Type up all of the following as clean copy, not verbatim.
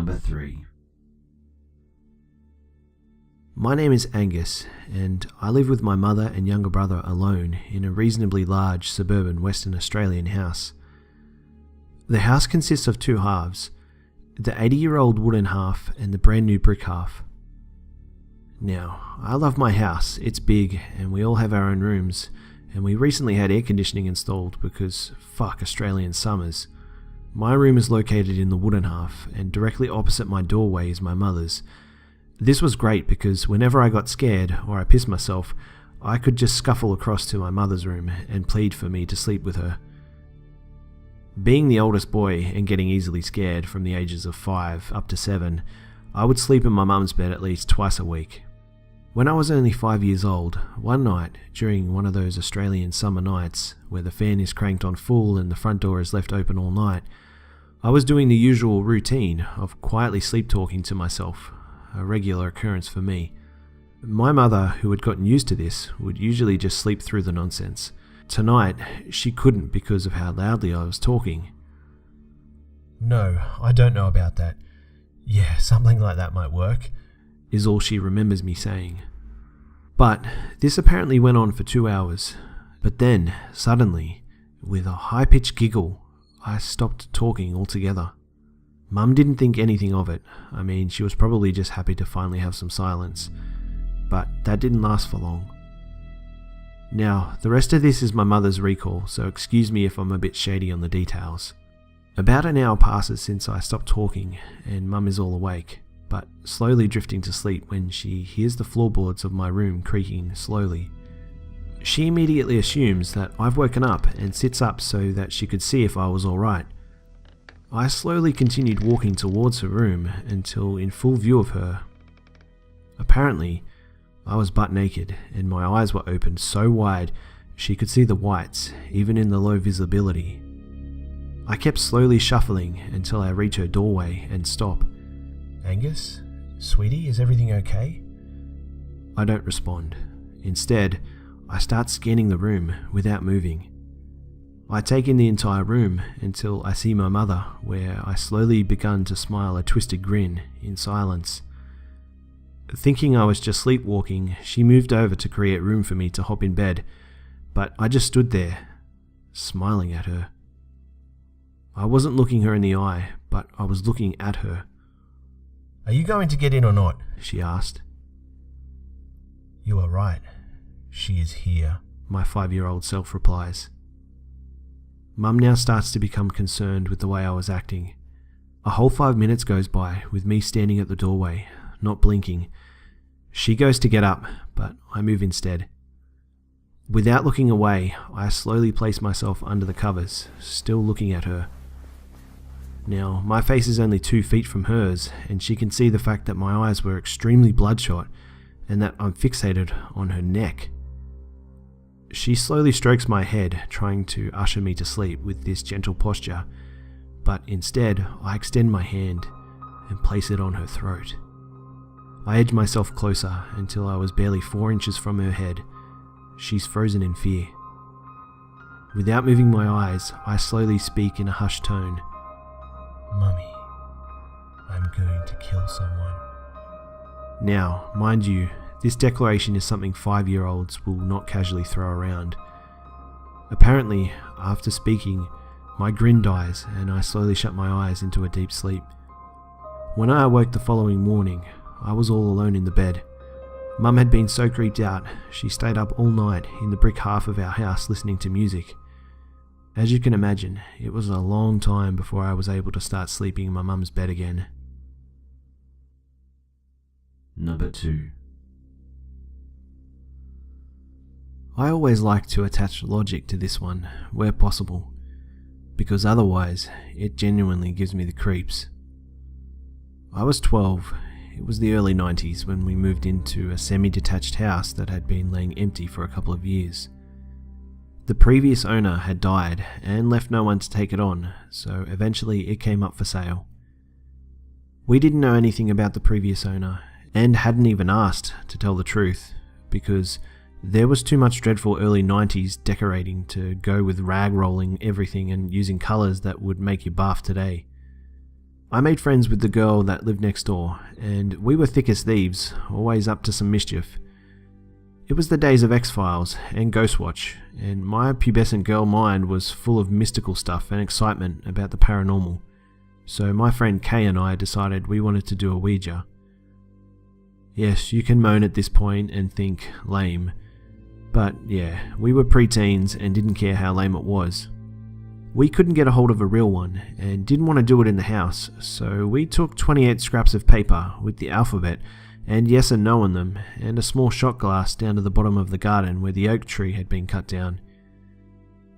Number 3. My name is Angus, and I live with my mother and younger brother alone in a reasonably large suburban Western Australian house. The house consists of two halves, the 80-year-old wooden half and the brand new brick half. Now, I love my house. It's big and we all have our own rooms, and we recently had air conditioning installed because fuck Australian summers. My room is located in the wooden half, and directly opposite my doorway is my mother's. This was great because whenever I got scared or I pissed myself, I could just scuffle across to my mother's room and plead for me to sleep with her. Being the oldest boy and getting easily scared from the ages of 5 up to 7, I would sleep in my mum's bed at least twice a week. When I was only 5 years old, one night during one of those Australian summer nights where the fan is cranked on full and the front door is left open all night, I was doing the usual routine of quietly sleep talking to myself, a regular occurrence for me. My mother, who had gotten used to this, would usually just sleep through the nonsense. Tonight, she couldn't because of how loudly I was talking. "No, I don't know about that. Yeah, something like that might work," is all she remembers me saying. But this apparently went on for 2 hours. But then, suddenly, with a high-pitched giggle, I stopped talking altogether. Mum didn't think anything of it. I mean, she was probably just happy to finally have some silence. But that didn't last for long. Now, the rest of this is my mother's recall, so excuse me if I'm a bit shady on the details. About an hour passes since I stopped talking, and Mum is all awake, but slowly drifting to sleep when she hears the floorboards of my room creaking slowly. She immediately assumes that I've woken up and sits up so that she could see if I was alright. I slowly continued walking towards her room until in full view of her. Apparently, I was butt naked and my eyes were opened so wide she could see the whites, even in the low visibility. I kept slowly shuffling until I reach her doorway and stop. "Angus? Sweetie, is everything okay?" I don't respond. Instead, I start scanning the room without moving. I take in the entire room until I see my mother, where I slowly begun to smile a twisted grin in silence. Thinking I was just sleepwalking, she moved over to create room for me to hop in bed, but I just stood there, smiling at her. I wasn't looking her in the eye, but I was looking at her. "Are you going to get in or not?" she asked. "You are right. She is here," my 5-year-old self replies. Mum now starts to become concerned with the way I was acting. A whole 5 minutes goes by with me standing at the doorway, not blinking. She goes to get up, but I move instead. Without looking away, I slowly place myself under the covers, still looking at her. Now, my face is only 2 feet from hers, and she can see the fact that my eyes were extremely bloodshot and that I'm fixated on her neck. She slowly strokes my head, trying to usher me to sleep with this gentle posture, but instead I extend my hand and place it on her throat. I edge myself closer until I was barely 4 inches from her head. She's frozen in fear. Without moving my eyes, I slowly speak in a hushed tone. "Mummy, I'm going to kill someone." Now, mind you, this declaration is something 5-year-olds will not casually throw around. Apparently, after speaking, my grin dies and I slowly shut my eyes into a deep sleep. When I awoke the following morning, I was all alone in the bed. Mum had been so creeped out, she stayed up all night in the brick half of our house listening to music. As you can imagine, it was a long time before I was able to start sleeping in my mum's bed again. Number 2. I always like to attach logic to this one, where possible, because otherwise, it genuinely gives me the creeps. I was 12. It was the early 90s when we moved into a semi-detached house that had been laying empty for a couple of years. The previous owner had died and left no one to take it on, so eventually it came up for sale. We didn't know anything about the previous owner, and hadn't even asked, to tell the truth, because there was too much dreadful early 90s decorating to go with rag rolling everything and using colours that would make you barf today. I made friends with the girl that lived next door, and we were thick as thieves, always up to some mischief. It was the days of X-Files and Ghostwatch, and my pubescent girl mind was full of mystical stuff and excitement about the paranormal, so my friend Kay and I decided we wanted to do a Ouija. Yes, you can moan at this point and think lame, but yeah, we were preteens and didn't care how lame it was. We couldn't get a hold of a real one and didn't want to do it in the house, so we took 28 scraps of paper with the alphabet and yes and no on them, and a small shot glass down to the bottom of the garden where the oak tree had been cut down.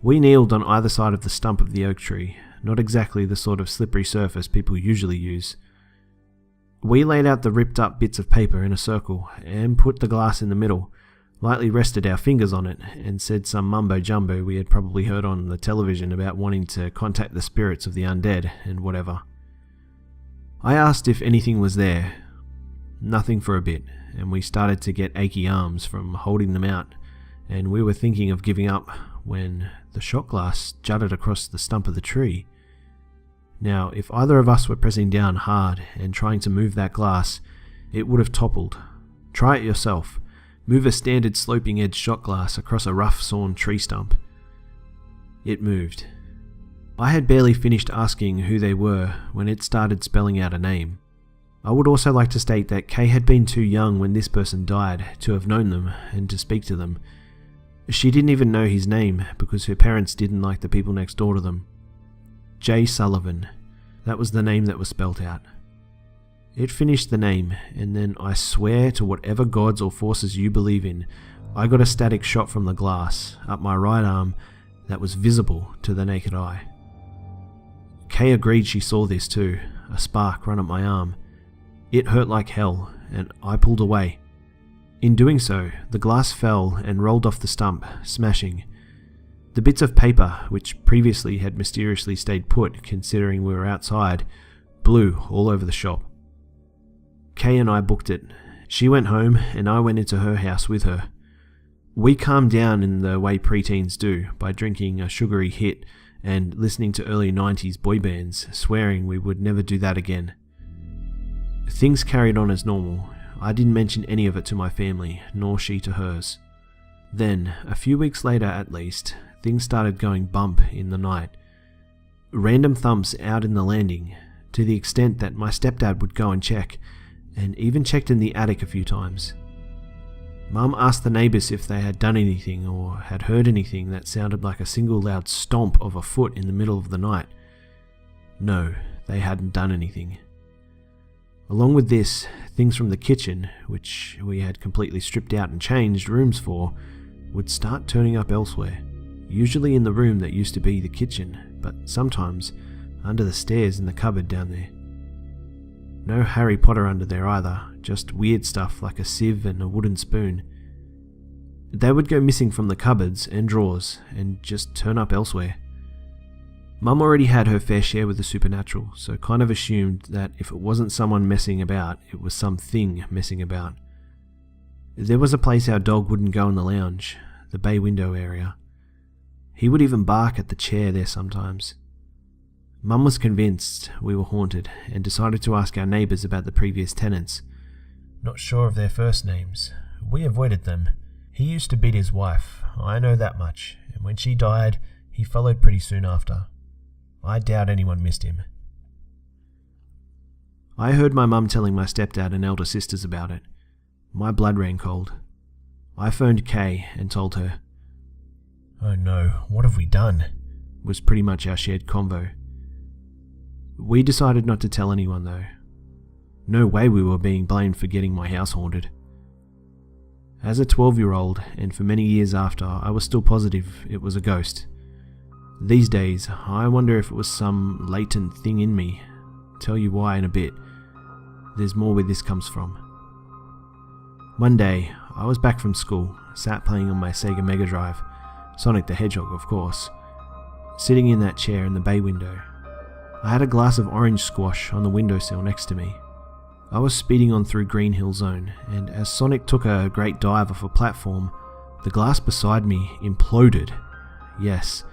We kneeled on either side of the stump of the oak tree, not exactly the sort of slippery surface people usually use. We laid out the ripped up bits of paper in a circle and put the glass in the middle, lightly rested our fingers on it, and said some mumbo-jumbo we had probably heard on the television about wanting to contact the spirits of the undead and whatever. I asked if anything was there. Nothing for a bit, and we started to get achy arms from holding them out, and we were thinking of giving up when the shot glass jutted across the stump of the tree. Now, if either of us were pressing down hard and trying to move that glass, it would have toppled. Try it yourself. Move a standard sloping edge shot glass across a rough sawn tree stump. It moved. I had barely finished asking who they were when it started spelling out a name. I would also like to state that Kay had been too young when this person died to have known them and to speak to them. She didn't even know his name because her parents didn't like the people next door to them. J. Sullivan. That was the name that was spelt out. It finished the name, and then I swear to whatever gods or forces you believe in, I got a static shot from the glass up my right arm that was visible to the naked eye. Kay agreed she saw this too, a spark run up my arm. It hurt like hell, and I pulled away. In doing so, the glass fell and rolled off the stump, smashing. The bits of paper, which previously had mysteriously stayed put considering we were outside, blew all over the shop. Kay and I booked it. She went home and I went into her house with her. We calmed down in the way preteens do by drinking a sugary hit and listening to early 90s boy bands, swearing we would never do that again. Things carried on as normal. I didn't mention any of it to my family, nor she to hers. Then, a few weeks later at least, things started going bump in the night. Random thumps out in the landing, to the extent that my stepdad would go and check, and even checked in the attic a few times. Mum asked the neighbours if they had done anything or had heard anything that sounded like a single loud stomp of a foot in the middle of the night. No, they hadn't done anything. Along with this, things from the kitchen, which we had completely stripped out and changed rooms for, would start turning up elsewhere, usually in the room that used to be the kitchen, but sometimes under the stairs in the cupboard down there. No Harry Potter under there either, just weird stuff like a sieve and a wooden spoon. They would go missing from the cupboards and drawers and just turn up elsewhere. Mum already had her fair share with the supernatural, so kind of assumed that if it wasn't someone messing about, it was something messing about. There was a place our dog wouldn't go in the lounge, the bay window area. He would even bark at the chair there sometimes. Mum was convinced we were haunted and decided to ask our neighbours about the previous tenants. Not sure of their first names. We avoided them. He used to beat his wife, I know that much, and when she died, he followed pretty soon after. I doubt anyone missed him. I heard my mum telling my stepdad and elder sisters about it. My blood ran cold. I phoned Kay and told her. "Oh no, what have we done?" was pretty much our shared convo. We decided not to tell anyone though. No way we were being blamed for getting my house haunted. As a 12-year-old, and for many years after, I was still positive it was a ghost. These days, I wonder if it was some latent thing in me. Tell you why in a bit. There's more where this comes from. One day, I was back from school, sat playing on my Sega Mega Drive, Sonic the Hedgehog of course, sitting in that chair in the bay window. I had a glass of orange squash on the windowsill next to me. I was speeding on through Green Hill Zone, and as Sonic took a great dive off a platform, the glass beside me imploded. Yes,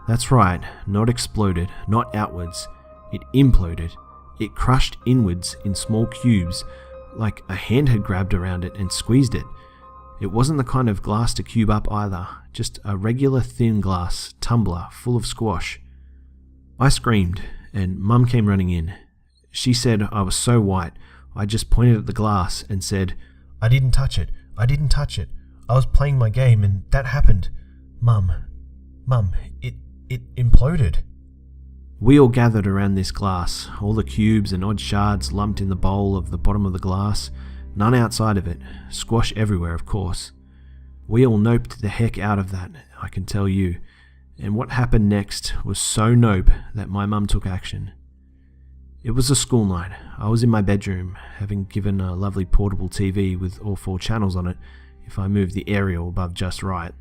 that's right, not exploded, not outwards. It imploded, It crushed inwards in small cubes, like a hand had grabbed around it and squeezed it. It wasn't the kind of glass to cube up either, just a regular thin glass tumbler full of squash. I screamed, and Mum came running in. She said I was so white, I just pointed at the glass and said, "I didn't touch it. I didn't touch it. I was playing my game and that happened. Mum, it imploded." We all gathered around this glass, all the cubes and odd shards lumped in the bowl of the bottom of the glass, none outside of it, squash everywhere of course. We all noped the heck out of that, I can tell you, and what happened next was so nope that my mum took action. It was a school night. I was in my bedroom, having given a lovely portable TV with all 4 channels on it if I moved the aerial above just right.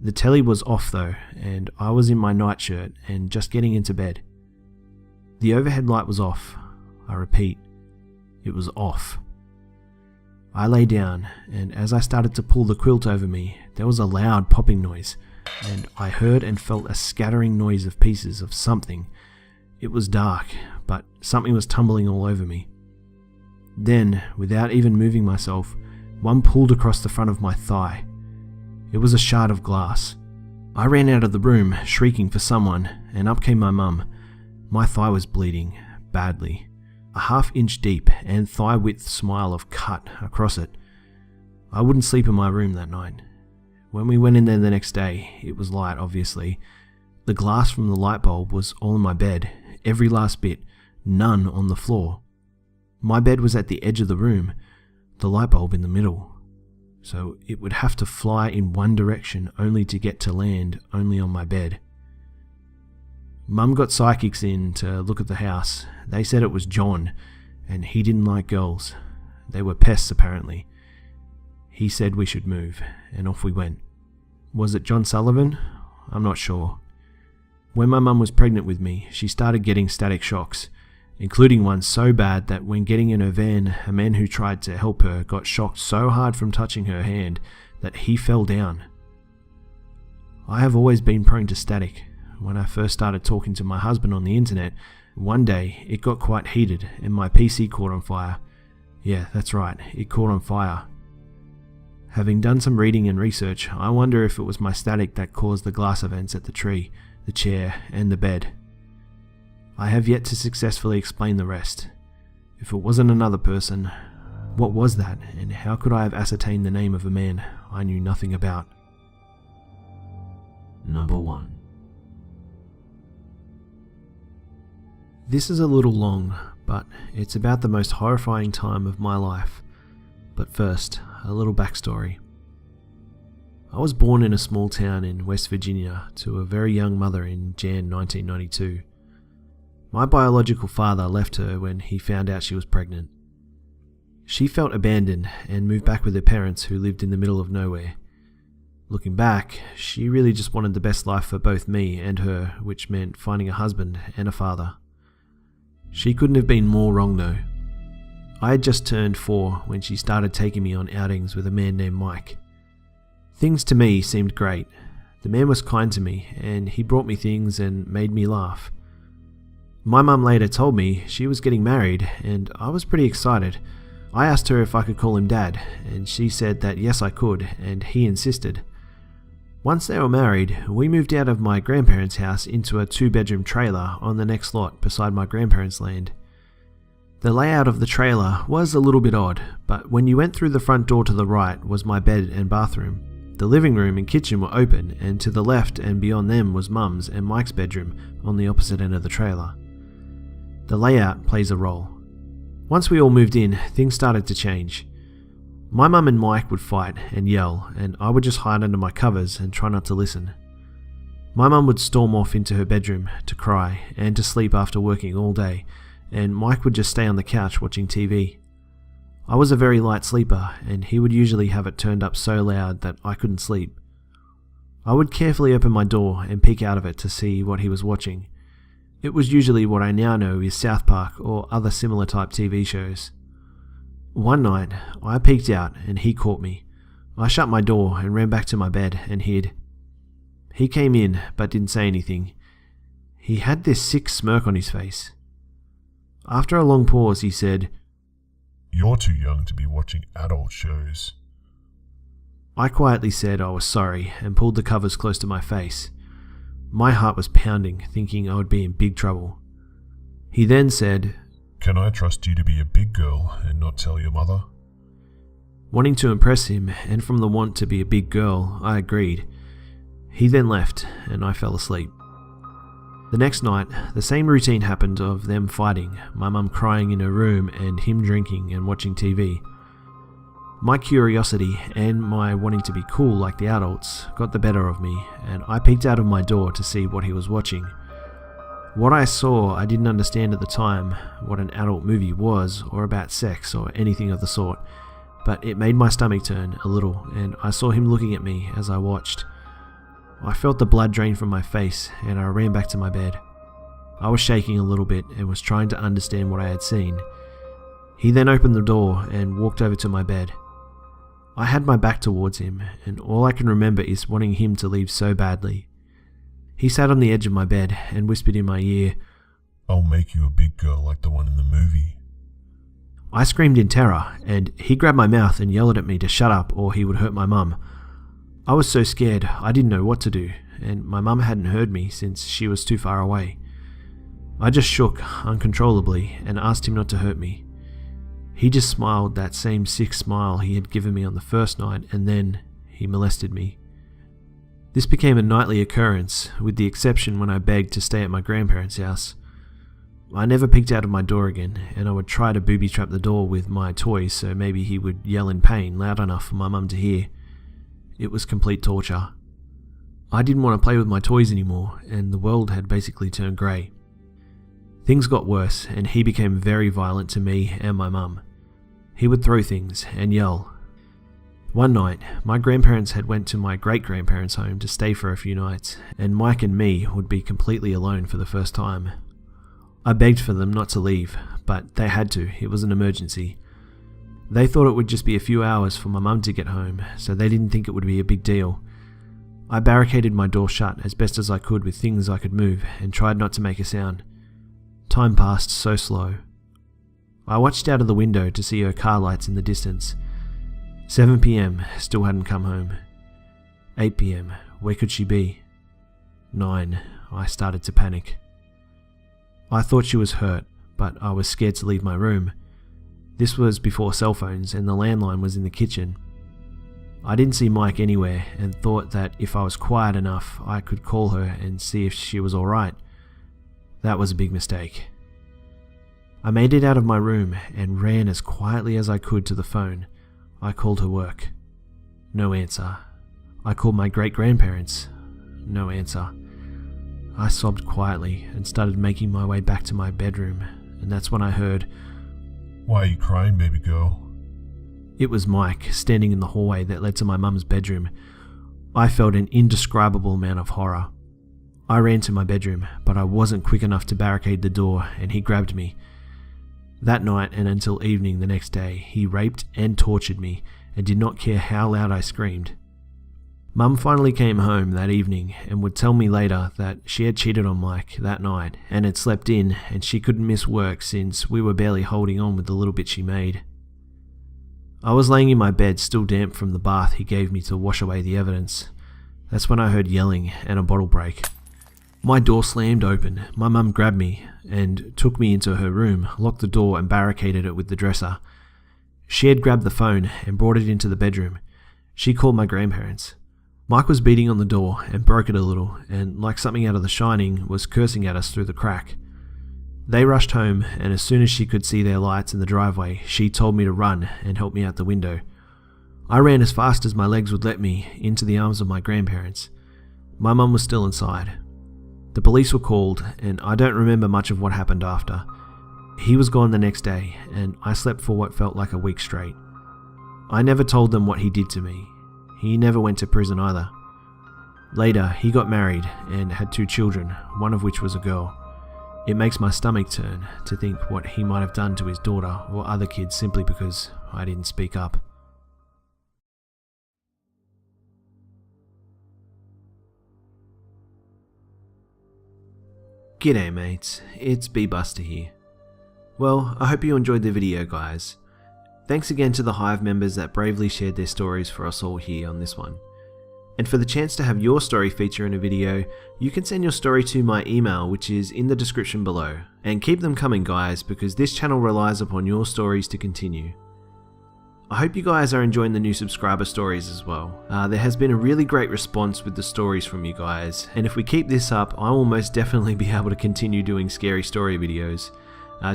The telly was off though, and I was in my nightshirt and just getting into bed. The overhead light was off. I repeat, it was off. I lay down, and as I started to pull the quilt over me, there was a loud popping noise, and I heard and felt a scattering noise of pieces of something. It was dark, but something was tumbling all over me. Then, without even moving myself, one pulled across the front of my thigh. It was a shard of glass. I ran out of the room, shrieking for someone, and up came my mum. My thigh was bleeding, badly. A half-inch deep and thigh-width smile of cut across it. I wouldn't sleep in my room that night. When we went in there the next day, it was light, obviously. The glass from the light bulb was all in my bed, every last bit, none on the floor. My bed was at the edge of the room, the light bulb in the middle. So it would have to fly in one direction only to get to land only on my bed. Mum got psychics in to look at the house. They said it was John, and he didn't like girls. They were pests apparently. He said we should move, and off we went. Was it John Sullivan? I'm not sure. When my mum was pregnant with me, she started getting static shocks, including one so bad that when getting in her van, a man who tried to help her got shocked so hard from touching her hand that he fell down. I have always been prone to static. When I first started talking to my husband on the internet, one day it got quite heated and my PC caught on fire. Yeah, that's right, it caught on fire. Having done some reading and research, I wonder if it was my static that caused the glass events at the tree, the chair, and the bed. I have yet to successfully explain the rest. If it wasn't another person, what was that, and how could I have ascertained the name of a man I knew nothing about? Number 1. This is a little long, but it's about the most horrifying time of my life. But first, a little backstory. I was born in a small town in West Virginia to a very young mother in Jan 1992. My biological father left her when he found out she was pregnant. She felt abandoned and moved back with her parents who lived in the middle of nowhere. Looking back, she really just wanted the best life for both me and her, which meant finding a husband and a father. She couldn't have been more wrong though. I had just turned 4 when she started taking me on outings with a man named Mike. Things to me seemed great. The man was kind to me and he brought me things and made me laugh. My mum later told me she was getting married and I was pretty excited. I asked her if I could call him Dad and she said that yes I could and he insisted. Once they were married, we moved out of my grandparents' house into a 2-bedroom trailer on the next lot beside my grandparents' land. The layout of the trailer was a little bit odd, but when you went through the front door to the right was my bed and bathroom. The living room and kitchen were open, and to the left and beyond them was Mum's and Mike's bedroom on the opposite end of the trailer. The layout plays a role. Once we all moved in, things started to change. My mum and Mike would fight and yell, and I would just hide under my covers and try not to listen. My mum would storm off into her bedroom to cry and to sleep after working all day, and Mike would just stay on the couch watching TV. I was a very light sleeper, and he would usually have it turned up so loud that I couldn't sleep. I would carefully open my door and peek out of it to see what he was watching. It was usually what I now know is South Park or other similar type TV shows. One night, I peeked out and he caught me. I shut my door and ran back to my bed and hid. He came in but didn't say anything. He had this sick smirk on his face. After a long pause, he said, "You're too young to be watching adult shows." I quietly said I was sorry and pulled the covers close to my face. My heart was pounding, thinking I would be in big trouble. He then said, "Can I trust you to be a big girl and not tell your mother?" Wanting to impress him, and from the want to be a big girl, I agreed. He then left, and I fell asleep. The next night, the same routine happened of them fighting, my mum crying in her room and him drinking and watching TV. My curiosity and my wanting to be cool like the adults got the better of me, and I peeked out of my door to see what he was watching. What I saw, I didn't understand at the time what an adult movie was, or about sex, or anything of the sort, but it made my stomach turn a little, and I saw him looking at me as I watched. I felt the blood drain from my face, and I ran back to my bed. I was shaking a little bit and was trying to understand what I had seen. He then opened the door and walked over to my bed. I had my back towards him, and all I can remember is wanting him to leave so badly. He sat on the edge of my bed and whispered in my ear, "I'll make you a big girl like the one in the movie." I screamed in terror, and he grabbed my mouth and yelled at me to shut up or he would hurt my mum. I was so scared I didn't know what to do, and my mum hadn't heard me since she was too far away. I just shook uncontrollably and asked him not to hurt me. He just smiled that same sick smile he had given me on the first night, and then he molested me. This became a nightly occurrence, with the exception when I begged to stay at my grandparents' house. I never peeked out of my door again, and I would try to booby trap the door with my toys so maybe he would yell in pain loud enough for my mum to hear. It was complete torture. I didn't want to play with my toys anymore, and the world had basically turned grey. Things got worse, and he became very violent to me and my mum. He would throw things and yell. One night, my grandparents had went to my great-grandparents' home to stay for a few nights, and Mike and me would be completely alone for the first time. I begged for them not to leave, but they had to. It was an emergency. They thought it would just be a few hours for my mum to get home, so they didn't think it would be a big deal. I barricaded my door shut as best as I could with things I could move and tried not to make a sound. Time passed so slow. I watched out of the window to see her car lights in the distance. 7 p.m, still hadn't come home. 8 p.m, where could she be? 9, I started to panic. I thought she was hurt, but I was scared to leave my room. This was before cell phones and the landline was in the kitchen. I didn't see Mike anywhere and thought that if I was quiet enough, I could call her and see if she was alright. That was a big mistake. I made it out of my room and ran as quietly as I could to the phone. I called her work. No answer. I called my great-grandparents. No answer. I sobbed quietly and started making my way back to my bedroom, and that's when I heard, "Why are you crying, baby girl?" It was Mike, standing in the hallway that led to my mum's bedroom. I felt an indescribable amount of horror. I ran to my bedroom, but I wasn't quick enough to barricade the door, and he grabbed me. That night and until evening the next day, he raped and tortured me and did not care how loud I screamed. Mum finally came home that evening and would tell me later that she had cheated on Mike that night and had slept in, and she couldn't miss work since we were barely holding on with the little bit she made. I was laying in my bed, still damp from the bath he gave me to wash away the evidence. That's when I heard yelling and a bottle break. My door slammed open. My mum grabbed me and took me into her room, locked the door and barricaded it with the dresser. She had grabbed the phone and brought it into the bedroom. She called my grandparents. Mike was beating on the door and broke it a little, and like something out of The Shining, was cursing at us through the crack. They rushed home, and as soon as she could see their lights in the driveway, she told me to run and help me out the window. I ran as fast as my legs would let me into the arms of my grandparents. My mum was still inside. The police were called, and I don't remember much of what happened after. He was gone the next day, and I slept for what felt like a week straight. I never told them what he did to me. He never went to prison either. Later, he got married and had 2 children, one of which was a girl. It makes my stomach turn to think what he might have done to his daughter or other kids simply because I didn't speak up. G'day mates, it's B-Buster here. Well, I hope you enjoyed the video, guys. Thanks again to the Hive members that bravely shared their stories for us all here on this one. And for the chance to have your story feature in a video, you can send your story to my email, which is in the description below. And keep them coming, guys, because this channel relies upon your stories to continue. I hope you guys are enjoying the new subscriber stories as well. There has been a really great response with the stories from you guys, and if we keep this up, I will most definitely be able to continue doing scary story videos.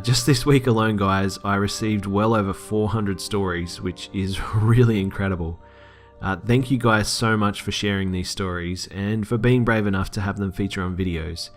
Just this week alone, guys, I received well over 400 stories, which is really incredible. Thank you guys so much for sharing these stories and for being brave enough to have them feature on videos.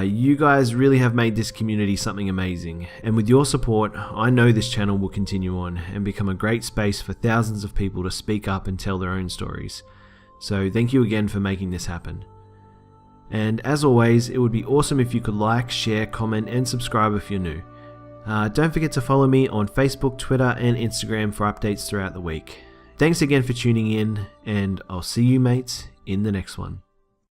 You guys really have made this community something amazing, and with your support, I know this channel will continue on and become a great space for thousands of people to speak up and tell their own stories. So thank you again for making this happen. And as always, it would be awesome if you could like, share, comment, and subscribe if you're new. Don't forget to follow me on Facebook, Twitter, and Instagram for updates throughout the week. Thanks again for tuning in, and I'll see you mates in the next one.